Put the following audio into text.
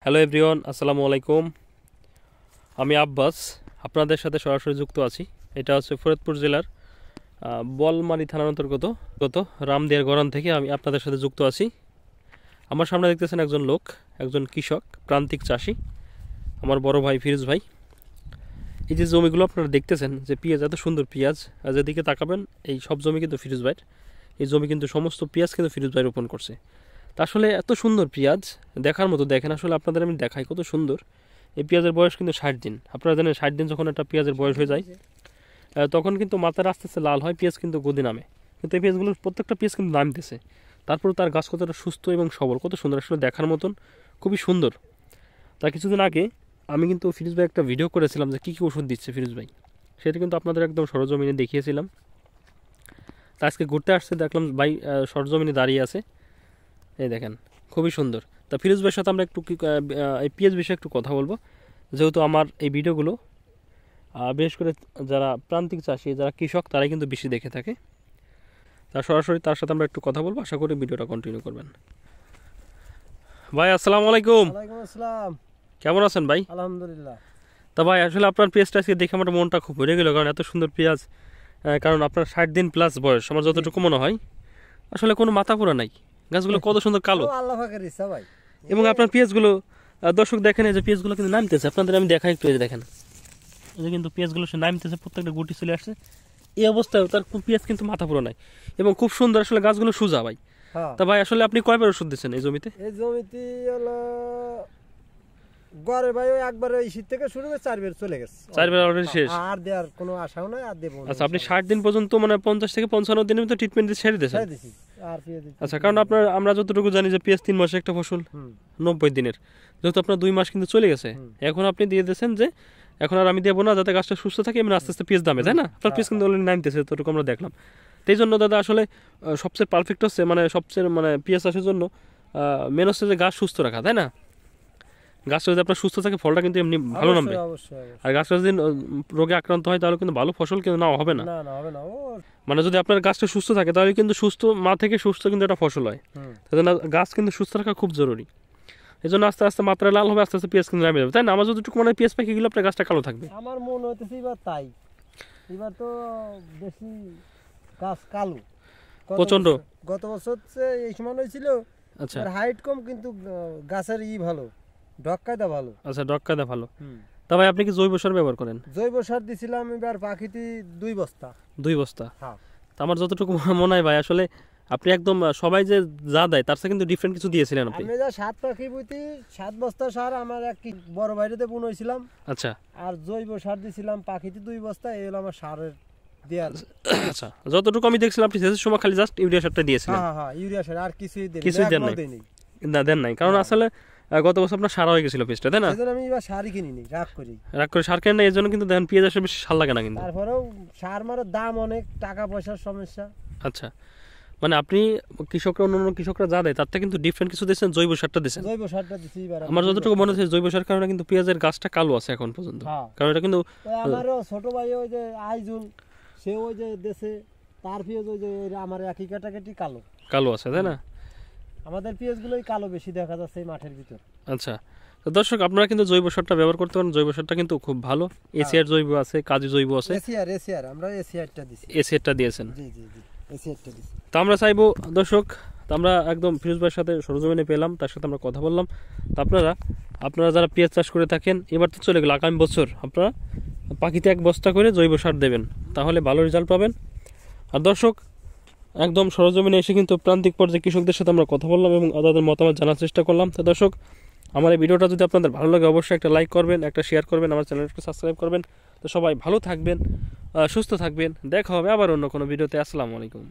Hello everyone, আসসালামু আলাইকুম। আমি আব্বাস আপনাদের সাথে সরাসরি যুক্ত আছি। এটা হচ্ছে ফরিদপুর জেলার বলমারী থানার অন্তর্গত রামদিয়ার গড়ান থেকে আমি আপনাদের সাথে যুক্ত আছি। আমার সামনে দেখতেছেন একজন লোক, একজন কৃষক, প্রান্তিক চাষি, আমার বড় ভাই ফিরোজ ভাই। এই যে জমিগুলো আপনারা দেখতেছেন, যে পেঁয়াজ, এত সুন্দর পেঁয়াজ, আর যেদিকে তাকাবেন এই সব জমি কিন্তু ফিরোজ ভাইয়ের। এই জমি কিন্তু সমস্ত পেঁয়াজ কিন্তু ফিরোজ ভাই রোপণ করছে। তা আসলে এত সুন্দর পেঁয়াজ দেখার মতো, দেখেন আসলে আপনাদের আমি দেখাই কত সুন্দর। এই পেঁয়াজের বয়স কিন্তু 60 দিন। আপনারা জানেন 60 দিন যখন একটা পেঁয়াজের বয়স হয়ে যায় তখন কিন্তু মাথার আস্তে আস্তে লাল হয়, পেঁয়াজ কিন্তু গদি নামে। কিন্তু এই পেঁয়াজগুলোর প্রত্যেকটা পেঁয়াজ কিন্তু নামতেছে। তারপর তার গাছ কতটা সুস্থ এবং সবল, কত সুন্দর, আসলে দেখার মতন, খুবই সুন্দর। তা কিছুদিন আগে আমি কিন্তু ফিরোজ ভাই একটা ভিডিও করেছিলাম যে কী কী ওষুধ দিচ্ছে ফিরোজ ভাই, সেটা কিন্তু আপনাদের একদম সরজমিনে দেখিয়েছিলাম। তা আজকে ঘুরতে আসছে, দেখলাম ভাই সরজমিনে দাঁড়িয়ে আছে, এই দেখেন, খুবই সুন্দর। তা ফিরোজ ভাইয়ের সাথে আমরা একটু এই পেঁয়াজ বিষয়ে একটু কথা বলবো, যেহেতু আমার এই ভিডিওগুলো বিশেষ করে যারা প্রান্তিক চাষি, যারা কৃষক, তারাই কিন্তু বেশি দেখে থাকে। তা সরাসরি তার সাথে আমরা একটু কথা বলবো, আশা করি ভিডিওটা কন্টিনিউ করবেন। ভাই আসসালামু আলাইকুম। ওয়ালাইকুম আসসালাম। কেমন আছেন ভাই? আলহামদুলিল্লাহ। তা ভাই আসলে আপনার পেঁয়াজটা আজকে দেখে আমার মনটা খুব ভরে গেল, কারণ এত সুন্দর পেঁয়াজ, কারণ আপনার 60 দিন প্লাস বয়স, আমার যতটুকু মনে হয়, আসলে কোনো মাথা পোড়া নাই, গাছগুলো কত সুন্দর কালো। আল্লাহ পাকের ইচ্ছা ভাই। এবং আপনার পেঁয়াজগুলো দর্শক দেখেন, এই যে পেঁয়াজগুলো কিন্তু নামতেছে, আপনাদের আমি দেখাই একটু, এই যে দেখেন, এই যে কিন্তু পেঁয়াজগুলো সে নামতেছে, প্রত্যেকটা গুটি চলে আসছে। এই অবস্থায় তার পেঁয়াজ কিন্তু মাথা পুরো নাই এবং খুব সুন্দর, আসলে গাছগুলো সোজা ভাই। তা ভাই আসলে আপনি কয়বার ওষুধ দিচ্ছেন এই জমিতে? এই জমিতে হলো গড়ে ভাই ওই একবার এই শীত থেকে শুরু করে 4 বার চলে গেছে। 4 বার অলরেডি শেষ। আর দেওয়ার কোনো আশাও নাই, আর দেব না। আচ্ছা, আপনি 60 দিন পর্যন্ত, মানে 50 থেকে 55 দিনের ভিতরে ট্রিটমেন্ট দিয়ে ছেড়ে দিয়েছেন? আর পেঁয়াজ। আচ্ছা, কারণ আমরা যতটুকু জানি যে পেঁয়াজ 3 মাসে একটা ফসল, 90 দিনের, যেহেতু আপনার 2 মাস কিন্তু চলে গেছে, এখন আপনি দিয়ে দিয়েছেন যে এখন আর আমি দেবো না, যাতে গাছটা সুস্থ থাকে, এমনি আস্তে আস্তে পেঁয়াজ দামে, তাই না? আপনার পেঁয়াজ কিন্তু অলরেডি নামতেছে, ততটুকু আমরা দেখলাম। তো এই জন্য দাদা আসলে সবচেয়ে পারফেক্ট হচ্ছে, মানে সবচেয়ে পেঁয়াজ চাষের জন্য মেন হচ্ছে যে গাছ সুস্থ রাখা, তাই না? গাছটা যদি আপনার সুস্থ থাকে, ফলটা কিন্তু এমনি ভালো নামবে। আর গাছটা যদি রোগে আক্রান্ত হয়, তাহলে কিন্তু ভালো ফসল কিন্তু নাও হবে না। মানে যদি আপনার গাছটা সুস্থ থাকে, তাহলে কিন্তু সুস্থ মা থেকে সুস্থ কিন্তু একটা ফসল হয়। তাই জন্য গাছ কিন্তু সুস্থ রাখা খুব জরুরি। এই জন্য আস্তে আস্তে মাত্রা লাল হবে, আস্তে আস্তে পেঁয়াজ কিন্তু নামে যাবে, তাই না? আমার যতটুকু মানে পেঁয়াজ পাখি গেলে আপনার গাছটা কালো থাকবে। আমার মনে হইতেছে এবার তাই, এবার তো বেশি গাছ কালো প্রচন্ড। গত বছর এই সময় হয়েছিল। আচ্ছা, হাইট কম কিন্তু গাছের ভালো, ডক্কায়দা ভালো। আচ্ছা, ডক্কায়দা ভালো। তা ভাই আপনি কি জৈব সার ব্যবহার করেন? জৈব সার দিছিলাম এবার পাখিতে 2 বস্তা। 2 বস্তা? হ্যাঁ। তা আমার যতটুকু মনে হয় ভাই, আসলে আপনি একদম সবাই যে যা দেয় তার সাথে কিন্তু ডিফারেন্ট কিছু দিয়েছিলেন আপনি। আমি যা 7 পাখি বুঝি 7 বস্তা সার আমার এক বড় বাইরেতে বুনইছিলাম। আচ্ছা। আর জৈব সার দিছিলাম পাখিতে 2 বস্তা, এই হলো আমার সারের দেয়ার। আচ্ছা, যতটুকু আমি দেখছিলাম আপনি শেষের সময় খালি জাস্ট ইউরিয়া সারটা দিয়েছিলেন। হ্যাঁ হ্যাঁ, ইউরিয়া সার আর কিছুই দেন নাই। না, দেন নাই, কারণ আসলে গত বছর আপনার সার হয়ে গেছিল পেস্টটা, তাই না? এজন্য আমি এবার সারই কিনিনি, রাগ করে সার কেন না, এর জন্য কিন্তু দেখেন পেঁয়াজ আসলে বেশি সার লাগে না কিন্তু। তারপরেও সার মারার দাম অনেক, টাকা পয়সার সমস্যা। আচ্ছা, মানে আপনি কৃষকরা, অন্যান্য কৃষকরা যা দেয় তার থেকে কিন্তু ডিফারেন্ট কিছু দিয়েছেন, জৈব সারটা দিয়েছেন। জৈব সারটা দিছি এবার। আমার যতটুকু মনে হচ্ছে জৈব সার কারণে কিন্তু পেঁয়াজের গাছটা কালো আছে এখন পর্যন্ত। কারণ এটা কিন্তু আমারও ছোট ভাই ওই যে আইজুল, সে ওই যে দেশে তার পেঁয়াজ ওই যে আমার একই কাটাকাটি কালো আছে, তাই না? আমাদের পেঁয়াজগুলোই কালো বেশি দেখা যাচ্ছে মাঠের ভিতর। আচ্ছা, তো দর্শক আপনারা কিন্তু জৈব সারটা ব্যবহার করতে পারেন, জৈব সারটা কিন্তু খুব ভালো। এসিআর জৈব আছে, কাজী জৈব আছে। এসিআর আমরা এসিআরটা দিছি। এসিআরটা দিয়েছেন? জি জি জি, এসিআরটা দিছি। তো আমরা চাইবো দর্শক, আমরা একদম ফিরোজ ভাইয়ের সাথে সরজমিনে পেলাম, তার সাথে আমরা কথা বললাম। তো আপনারা যারা পেঁয়াজ চাষ করে থাকেন, এবার তো চলে গেল, আগামী বছর আপনারা পাখিতে 1 বস্তা করে জৈব সার দেবেন, তাহলে ভালো রেজাল্ট পাবেন। আর দর্শক, একদম সরজমিনে এসে কিন্তু প্রান্তিক পর্যায়ে কৃষকদের সাথে আমরা কথা বললাম এবং তাদের মতামত জানার চেষ্টা করলাম। তো দর্শক, আমার এই ভিডিওটা যদি আপনাদের ভালো লাগে, অবশ্যই একটা লাইক করবেন, একটা শেয়ার করবেন, আমার চ্যানেলটাকে সাবস্ক্রাইব করবেন। তো সবাই ভালো থাকবেন, সুস্থ থাকবেন, দেখা হবে আবার অন্য কোনো ভিডিওতে। আসসালামু আলাইকুম।